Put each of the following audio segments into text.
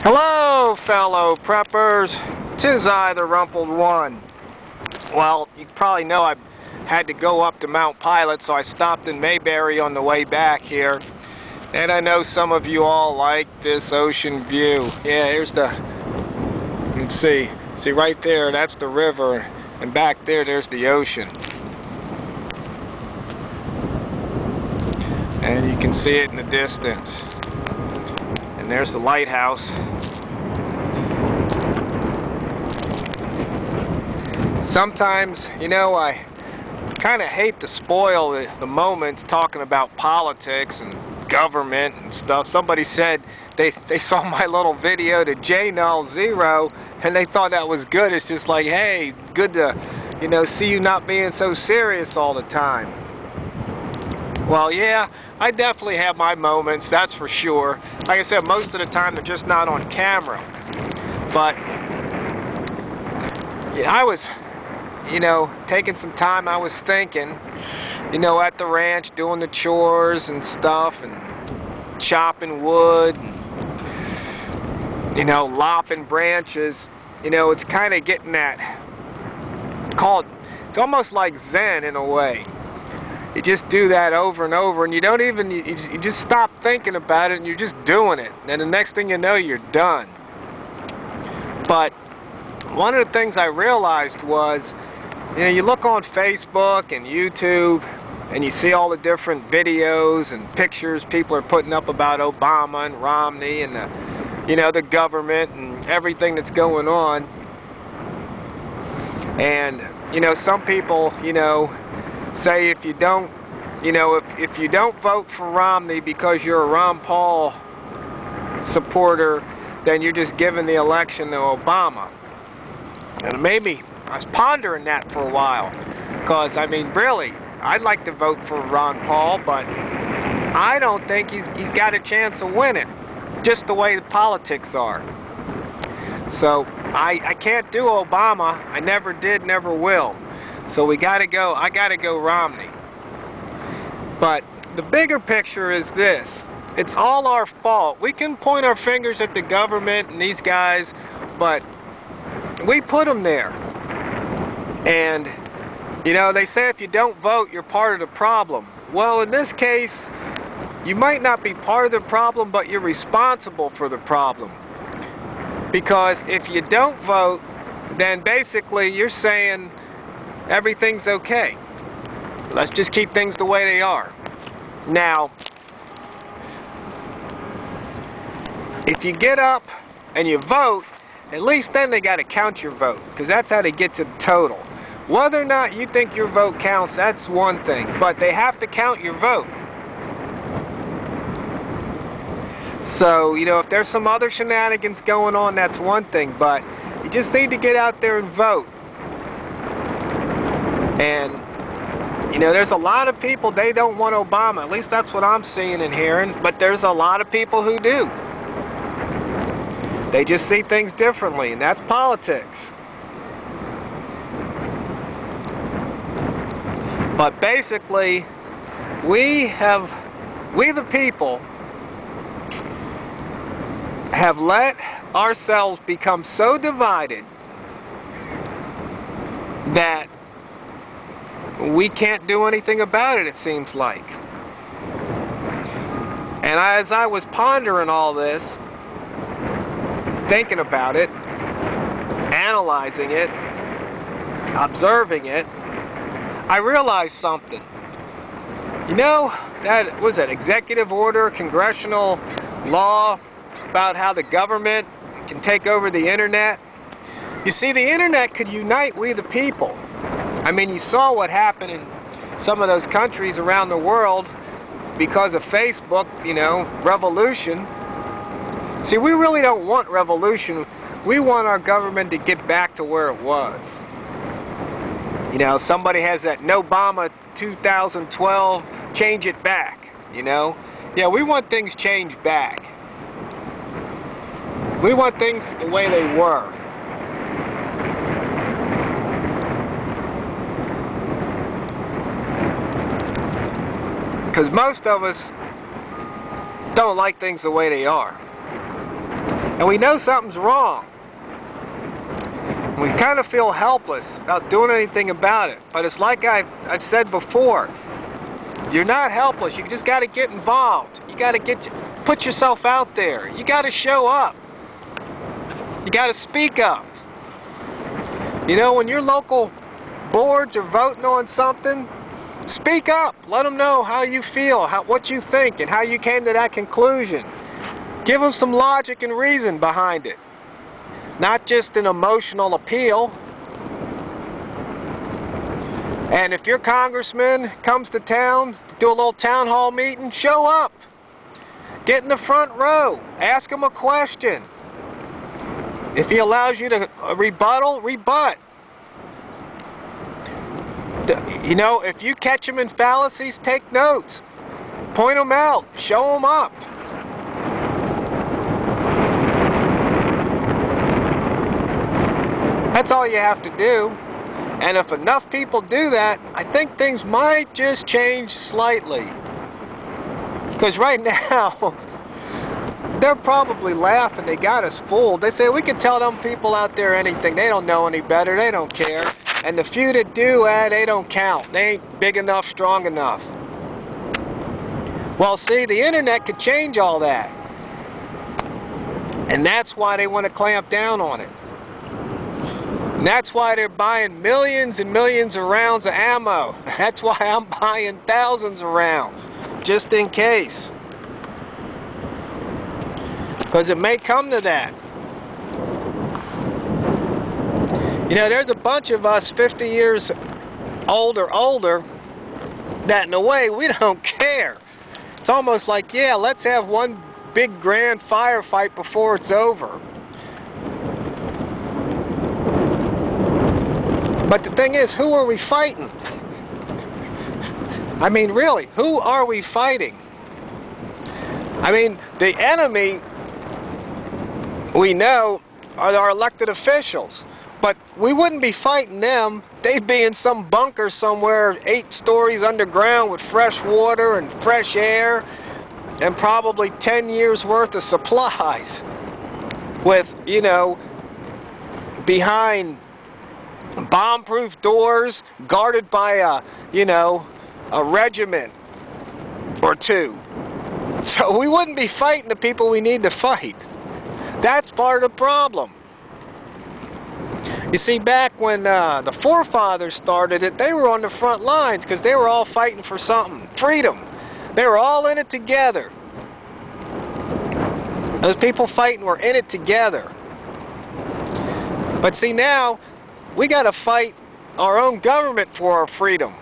Hello, fellow preppers. 'Tis I, the Rumpled One. Well, you probably know I had to go up to Mount Pilot, so I stopped in Mayberry on the way back here. And I know some of you all like this ocean view. Yeah, here's the, you can see right there, that's the river, and back there, there's the ocean. And you can see it in the distance. And there's the lighthouse. Sometimes, you know, I kind of hate to spoil the moments talking about politics and government and stuff. Somebody said they saw my little video to J0 and they thought that was good. It's just like, hey, good to, you know, see you not being so serious all the time. Well, yeah, I definitely have my moments, that's for sure. Like I said, most of the time they're just not on camera. But yeah, I was, you know, taking some time, I was thinking, you know, at the ranch doing the chores and stuff and chopping wood and, you know, lopping branches. You know, it's kind of getting that it's almost like Zen in a way. You just do that over and over, and you don't even, you just stop thinking about it and you're just doing it. And the next thing you know, you're done. But one of the things I realized was, you know, you look on Facebook and YouTube and you see all the different videos and pictures people are putting up about Obama and Romney and the, you know, the government and everything that's going on. And, you know, some people, you know, say if you don't, you know, if you don't vote for Romney because you're a Ron Paul supporter, then you're just giving the election to Obama. And maybe I was pondering that for a while, because I mean, really, I'd like to vote for Ron Paul, but I don't think he's got a chance of winning, just the way the politics are. So I can't do Obama. I never did, never will. So I gotta go Romney. But the bigger picture is this: it's all our fault. We can point our fingers at the government and these guys, but we put them there. And, you know, they say if you don't vote, you're part of the problem. Well, in this case, you might not be part of the problem, but you're responsible for the problem. Because if you don't vote, then basically you're saying everything's okay. Let's just keep things the way they are. Now, if you get up and you vote, at least then they got to count your vote, because that's how they get to the total. Whether or not you think your vote counts, that's one thing, but they have to count your vote. So, you know, if there's some other shenanigans going on, that's one thing, but you just need to get out there and vote. And, you know, there's a lot of people, they don't want Obama. At least that's what I'm seeing and hearing, but there's a lot of people who do. They just see things differently, and that's politics. But basically, we the people have let ourselves become so divided that we can't do anything about it, it seems like. And as I was pondering all this, thinking about it, analyzing it, observing it, I realized something. You know, that was an executive order, congressional law about how the government can take over the internet. You see, the internet could unite we the people. I mean, you saw what happened in some of those countries around the world because of Facebook, you know, revolution. See, we really don't want revolution. We want our government to get back to where it was. You know, somebody has that Obama 2012, change it back, you know. Yeah, we want things changed back. We want things the way they were. Because most of us don't like things the way they are. And we know something's wrong. We kind of feel helpless about doing anything about it. But it's like I've said before, you're not helpless. You just got to get involved. You got to put yourself out there. You got to show up. You got to speak up. You know, when your local boards are voting on something, speak up. Let them know how you feel, what you think, and how you came to that conclusion. Give them some logic and reason behind it. Not just an emotional appeal. And if your congressman comes to town, do a little town hall meeting, show up. Get in the front row. Ask him a question. If he allows you to rebuttal, rebut. You know, if you catch him in fallacies, take notes. Point them out. Show them up. That's all you have to do. And if enough people do that, I think things might just change slightly. Because right now, they're probably laughing. They got us fooled. They say, we can tell them people out there anything. They don't know any better. They don't care. And the few that do, they don't count. They ain't big enough, strong enough. Well, see, the internet could change all that. And that's why they want to clamp down on it. And that's why they're buying millions and millions of rounds of ammo. That's why I'm buying thousands of rounds, just in case. Because it may come to that. You know, there's a bunch of us 50 years older that in a way we don't care. It's almost like, yeah, let's have one big grand firefight before it's over. But the thing is, who are we fighting? I mean, really, who are we fighting? I mean, the enemy, we know, are our elected officials. But we wouldn't be fighting them. They'd be in some bunker somewhere 8 stories underground with fresh water and fresh air and probably 10 years worth of supplies with, you know, behind bomb-proof doors, guarded by a, you know, a regiment or 2. So we wouldn't be fighting the people we need to fight. That's part of the problem. You see, back when the forefathers started it, they were on the front lines because they were all fighting for something. Freedom. They were all in it together. Those people fighting were in it together. But see, now, we got to fight our own government for our freedom.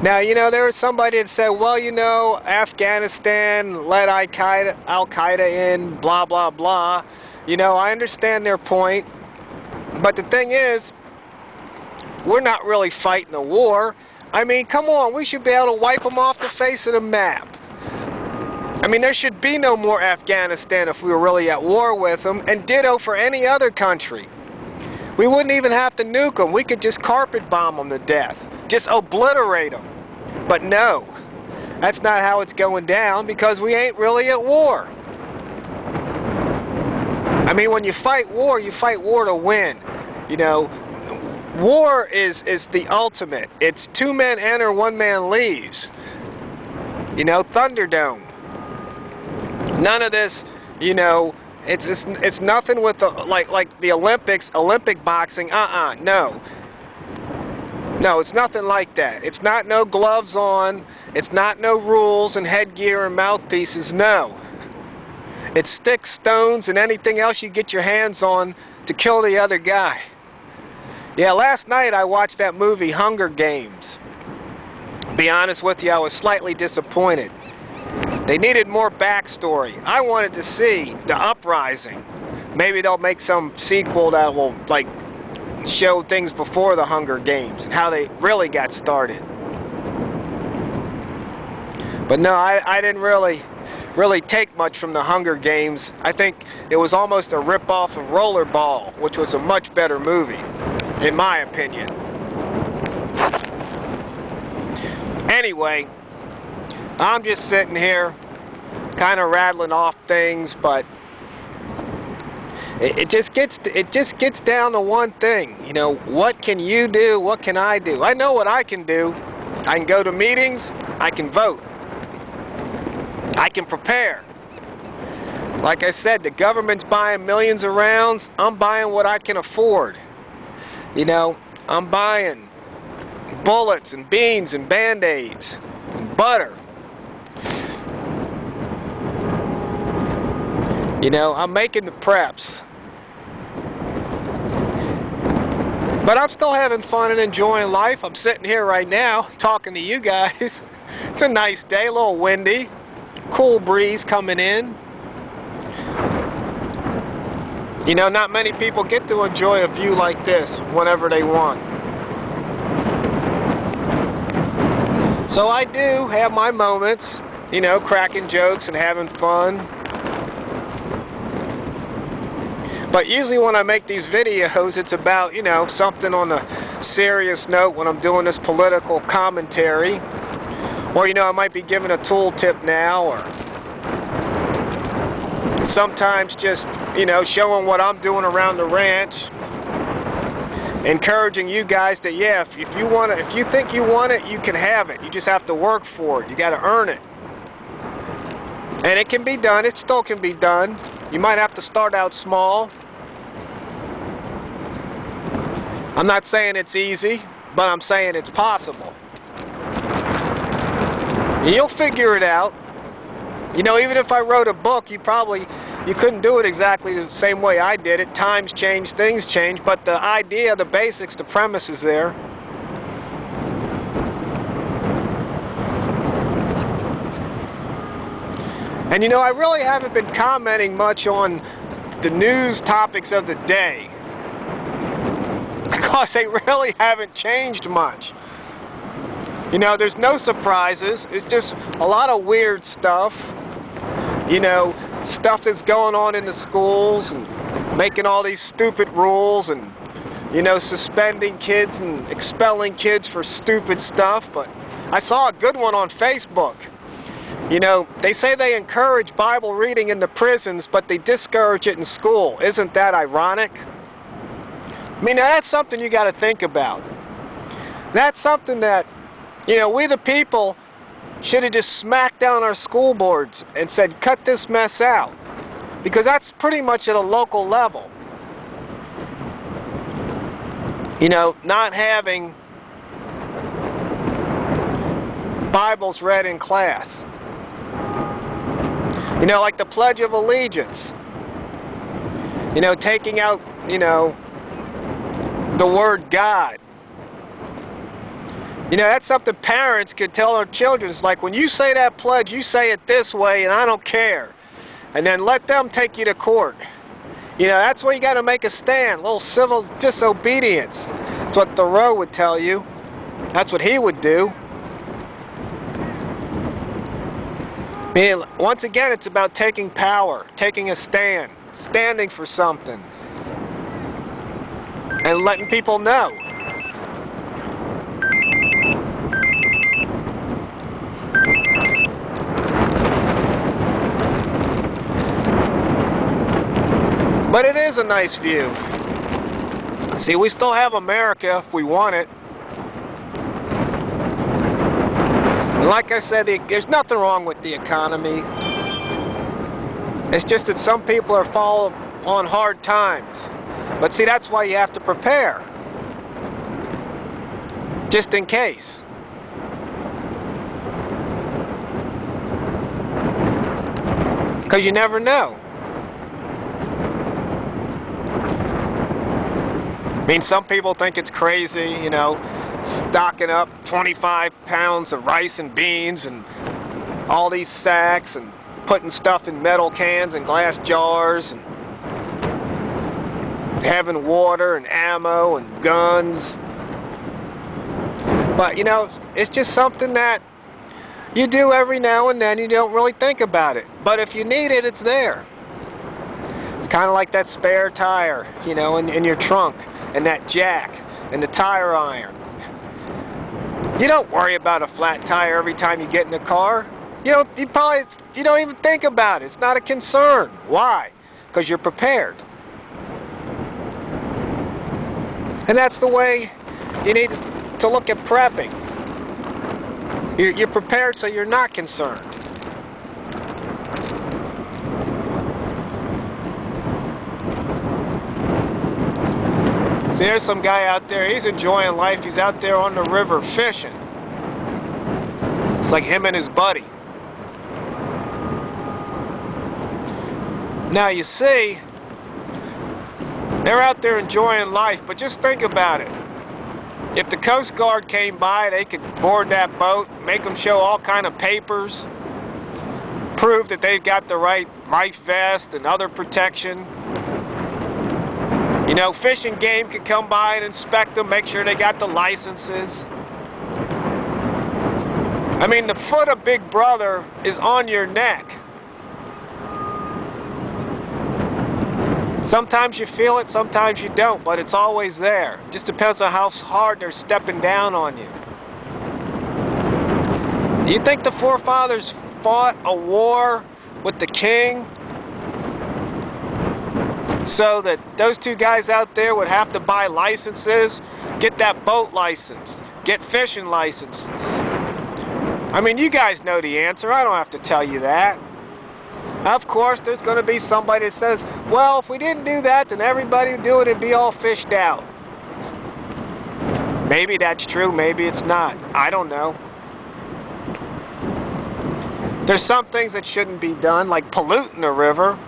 Now, you know, there was somebody that said, well, you know, Afghanistan let Al-Qaeda in, blah, blah, blah. You know, I understand their point. But the thing is, we're not really fighting a war. I mean, come on, we should be able to wipe them off the face of the map. I mean, there should be no more Afghanistan if we were really at war with them, and ditto for any other country. We wouldn't even have to nuke them. We could just carpet bomb them to death. Just obliterate them. But no, that's not how it's going down because we ain't really at war. I mean, when you fight war to win. You know, war is the ultimate. It's 2 men enter, 1 man leaves. You know, Thunderdome. None of this, you know, it's nothing with the like the Olympics, Olympic boxing. No. No, it's nothing like that. It's not no gloves on. It's not no rules and headgear and mouthpieces. No. It's sticks, stones, and anything else you get your hands on to kill the other guy. Yeah, last night I watched that movie Hunger Games. Be honest with you, I was slightly disappointed. They needed more backstory. I wanted to see the uprising. Maybe they'll make some sequel that will, like, show things before the Hunger Games, how they really got started. But no, I didn't really take much from the Hunger Games. I think it was almost a rip-off of Rollerball, which was a much better movie, in my opinion. Anyway, I'm just sitting here, kind of rattling off things, but It just gets down to one thing. You know, what can you do? What can I do? I know what I can do. I can go to meetings. I can vote. I can prepare. Like I said, the government's buying millions of rounds. I'm buying what I can afford. You know, I'm buying bullets and beans and Band-Aids and butter. You know, I'm making the preps. But I'm still having fun and enjoying life. I'm sitting here right now talking to you guys. It's a nice day, a little windy, cool breeze coming in. You know, not many people get to enjoy a view like this whenever they want. So I do have my moments, you know, cracking jokes and having fun. But usually when I make these videos, it's about, you know, something on a serious note when I'm doing this political commentary. Or, you know, I might be giving a tool tip now, or sometimes just, you know, showing what I'm doing around the ranch. Encouraging you guys that, yeah, if you think you want it, you can have it. You just have to work for it. You got to earn it. And it can be done. It still can be done. You might have to start out small. I'm not saying it's easy, but I'm saying it's possible. You'll figure it out. You know, even if I wrote a book, you couldn't do it exactly the same way I did it. Times change, things change, but the idea, the basics, the premise is there. And you know, I really haven't been commenting much on the news topics of the day, because they really haven't changed much. You know, there's no surprises. It's just a lot of weird stuff. You know, stuff that's going on in the schools and making all these stupid rules and, you know, suspending kids and expelling kids for stupid stuff. But I saw a good one on Facebook. You know, they say they encourage Bible reading in the prisons, but they discourage it in school. Isn't that ironic? I mean, now that's something you got to think about. That's something that, you know, we the people should have just smacked down our school boards and said, cut this mess out. Because that's pretty much at a local level. You know, not having Bibles read in class. You know, like the Pledge of Allegiance. You know, taking out, you know, the word God. You know, that's something parents could tell their children. It's like, when you say that pledge, you say it this way, and I don't care. And then let them take you to court. You know, that's where you got to make a stand. A little civil disobedience. That's what Thoreau would tell you. That's what he would do. I mean, once again, it's about taking power, taking a stand, standing for something, and letting people know. But it is a nice view. See, we still have America if we want it. And like I said, there's nothing wrong with the economy. It's just that some people are falling on hard times. But see, that's why you have to prepare. Just in case. Because you never know. I mean, some people think it's crazy, you know, stocking up 25 pounds of rice and beans and all these sacks and putting stuff in metal cans and glass jars and having water and ammo and guns. But, you know, it's just something that you do every now and then. You don't really think about it. But if you need it, it's there. It's kind of like that spare tire, you know, in your trunk. And that jack, and the tire iron. You don't worry about a flat tire every time you get in the car. You don't even think about it. It's not a concern. Why? Because you're prepared. And that's the way you need to look at prepping. You're prepared so you're not concerned. See, there's some guy out there, he's enjoying life. He's out there on the river fishing. It's like him and his buddy. Now you see, they're out there enjoying life, but just think about it. If the Coast Guard came by, they could board that boat, make them show all kind of papers, prove that they've got the right life vest and other protection. You know, Fish and Game could come by and inspect them, make sure they got the licenses. I mean, the foot of Big Brother is on your neck. Sometimes you feel it, sometimes you don't, but it's always there. It just depends on how hard they're stepping down on you. Do you think the forefathers fought a war with the king so that those two guys out there would have to buy licenses, get that boat licensed, get fishing licenses? I mean, you guys know the answer. I don't have to tell you that. Of course, there's going to be somebody that says, well, if we didn't do that, then everybody would do it and be all fished out. Maybe that's true, maybe it's not. I don't know. There's some things that shouldn't be done, like polluting the river.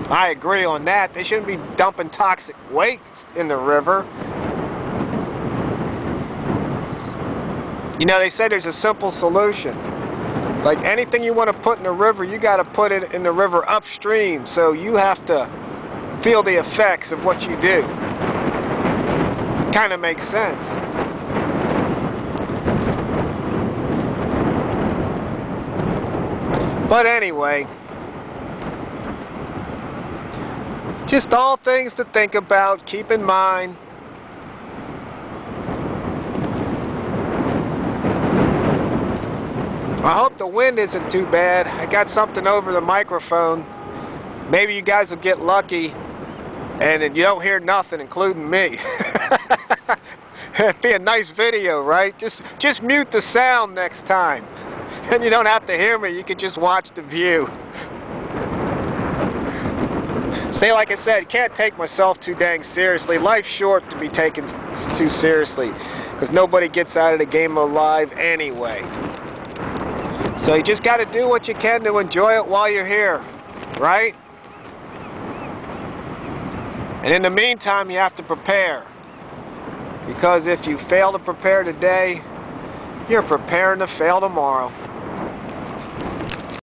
I agree on that. They shouldn't be dumping toxic waste in the river. You know, they say there's a simple solution. It's like anything you want to put in the river, you got to put it in the river upstream, so you have to feel the effects of what you do. Kind of makes sense. But anyway, just all things to think about, keep in mind. I hope the wind isn't too bad. I got something over the microphone. Maybe you guys will get lucky and you don't hear nothing, including me. It'd be a nice video, right? Just mute the sound next time. And you don't have to hear me, you can just watch the view. See, like I said, you can't take myself too dang seriously. Life's short to be taken too seriously, because nobody gets out of the game alive anyway. So you just got to do what you can to enjoy it while you're here, right? And in the meantime, you have to prepare. Because if you fail to prepare today, you're preparing to fail tomorrow.